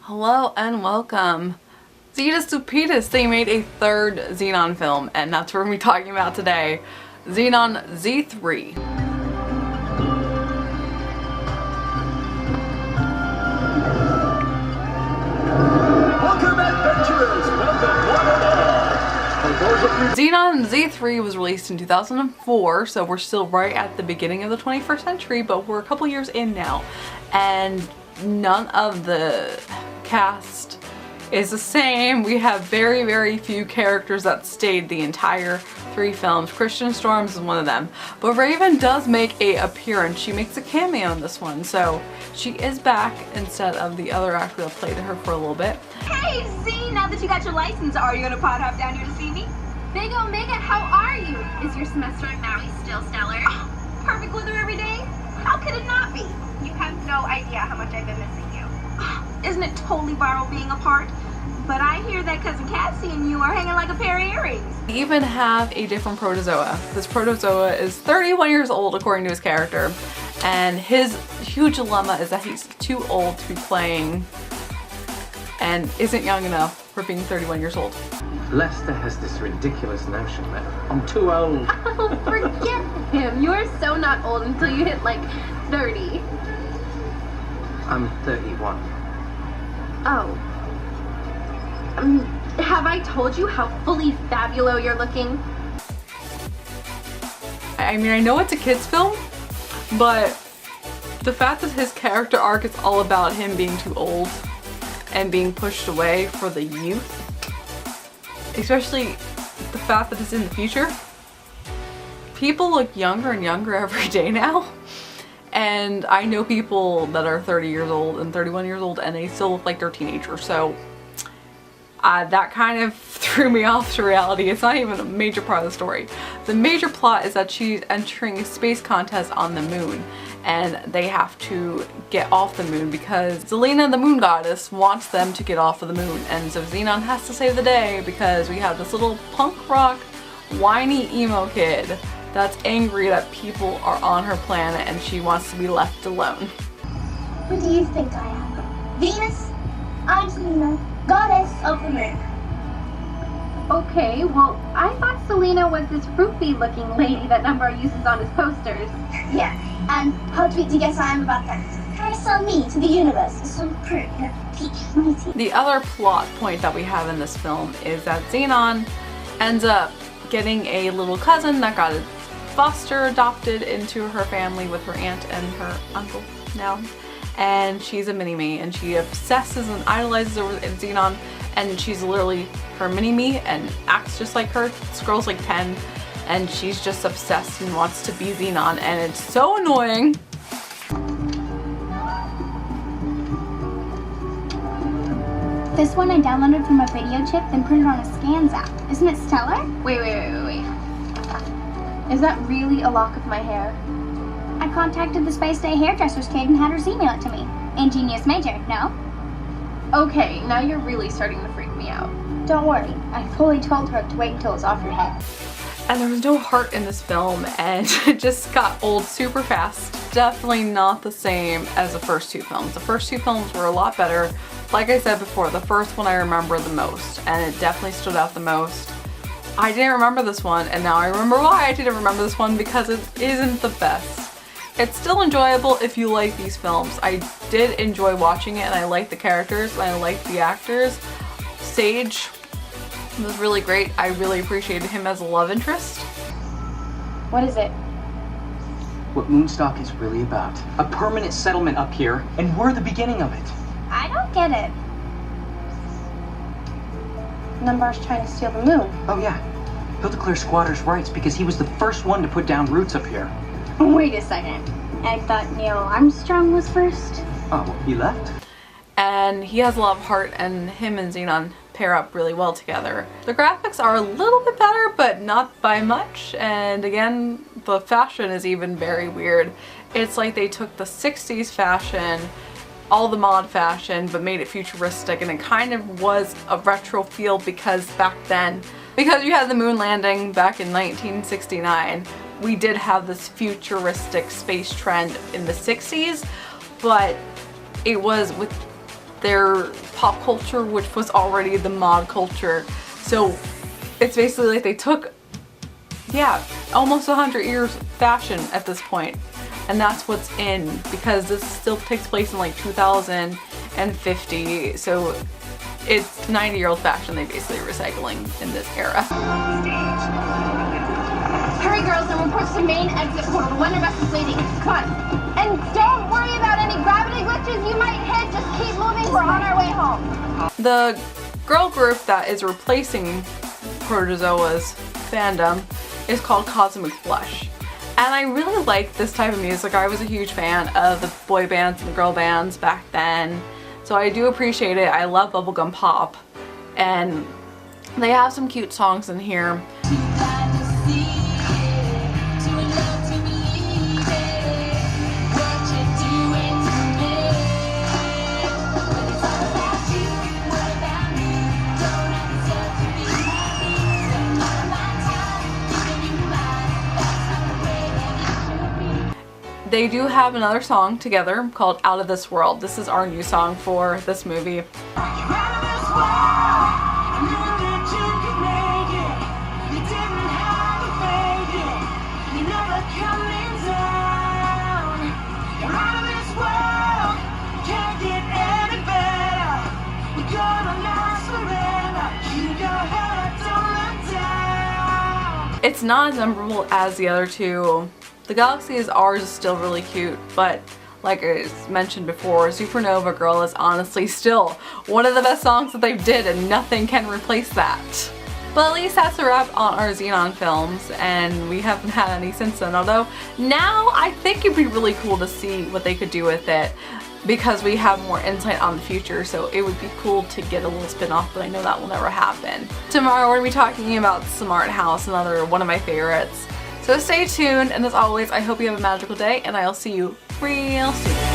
Hello and welcome. Zetus Supetus, they made a third Zenon film, and that's what we're going to be talking about today. Zenon Z3. Welcome adventurers! Welcome one and all! Zenon Z3 was released in 2004, so we're still right at the beginning of the 21st century, but we're a couple years in now. And none of the cast is the same. We have very, very few characters that stayed the entire three films. Christian Storms is one of them. But Raven does make an appearance. She makes a cameo in this one, so she is back instead of the other actor that played her for a little bit. Hey Z, now that you got your license, are you gonna pod hop down here to see me? Big O Mega, how are you? Is your semester at Maui still stellar? Oh, perfect weather every day? How could it not be? You have no idea how much I've been missing you. Isn't it totally viral being apart? But I hear that cousin Cassie and you are hanging like a pair of earrings. We even have a different protozoa. This protozoa is 31 years old according to his character, and his huge dilemma is that he's too old to be playing and isn't young enough for being 31 years old. Lester has this ridiculous notion that I'm too old. Oh, forget him. You're so not old until you hit like 30. I'm 31. Oh. Have I told you how fully fabulo you're looking? I mean, I know it's a kid's film, but the fact that his character arc is all about him being too old and being pushed away for the youth, especially the fact that it's in the future. People look younger and younger every day now, and I know people that are 30 years old and 31 years old and they still look like they're teenagers, so that kind of threw me off to reality. It's not even a major part of the story. The major plot is that she's entering a space contest on the moon, and they have to get off the moon because Zelena, the moon goddess, wants them to get off of the moon. And so Zenon has to save the day because we have this little punk rock, whiny emo kid that's angry that people are on her planet and she wants to be left alone. What do you think I am? Venus? I'm Selena, goddess of the moon. Okay, well, I thought Selena was this fruity looking lady that Number uses on his posters. Yeah, and how sweet to guess I am about that. Trying to sell me to the universe is so pretty that peach my teeth. The other plot point that we have in this film is that Zenon ends up getting a little cousin that got foster adopted into her family with her aunt and her uncle now. And she's a mini-me, and she obsesses and idolizes over Zenon, and she's literally her mini-me and acts just like her. This girl's like 10, and she's just obsessed and wants to be Zenon, and it's so annoying. This one I downloaded from a video chip, then put it on a scans app. Isn't it stellar? Wait. Is that really a lock of my hair? I contacted the Space Day hairdresser's kid and had her email it to me. Ingenious major, no? Okay, now you're really starting to freak me out. Don't worry, I fully told her to wait until it's off your head. And there was no heart in this film, and it just got old super fast. Definitely not the same as the first two films. The first two films were a lot better. Like I said before, the first one I remember the most, and it definitely stood out the most. I didn't remember this one, and now I remember why I didn't remember this one, because it isn't the best. It's still enjoyable if you like these films. I did enjoy watching it, and I liked the characters, and I liked the actors. Sage was really great. I really appreciated him as a love interest. What is it? What Moonstock is really about. A permanent settlement up here, and we're the beginning of it. I don't get it. Numbar's trying to steal the moon. Oh yeah, he'll declare squatters' rights because he was the first one to put down roots up here. Wait a second. I thought Neil Armstrong was first. Oh, well, he left? And he has a lot of heart, and him and Zenon pair up really well together. The graphics are a little bit better, but not by much. And again, the fashion is even very weird. It's like they took the 60s fashion, all the mod fashion, but made it futuristic, and it kind of was a retro feel because back then, because you had the moon landing back in 1969, we did have this futuristic space trend in the 60s, but it was with their pop culture, which was already the mod culture. So it's basically like they took, yeah, almost 100 years fashion at this point, and that's what's in, because this still takes place in like 2050, so it's 90-year-old fashion they basically recycling in this era. Hurry, girls, and report to the main exit portal. The Wonder Bus is waiting. Come on. And don't worry about any gravity glitches you might hit. Just keep moving. We're on our way home. The girl group that is replacing Protozoa's fandom is called Cosmic Flush. And I really like this type of music. I was a huge fan of the boy bands and the girl bands back then. So I do appreciate it. I love bubblegum pop. And they have some cute songs in here. They do have another song together called Out of This World. This is our new song for this movie. It's not as memorable as the other two. The Galaxy is Ours is still really cute, but like I mentioned before, Supernova Girl is honestly still one of the best songs that they did, and nothing can replace that. But at least that's a wrap on our Zenon films, and we haven't had any since then, although now I think it'd be really cool to see what they could do with it, because we have more insight on the future, so it would be cool to get a little spin-off, but I know that will never happen. Tomorrow we're going to be talking about Smart House, another one of my favorites. So stay tuned, and as always, I hope you have a magical day, and I'll see you real soon.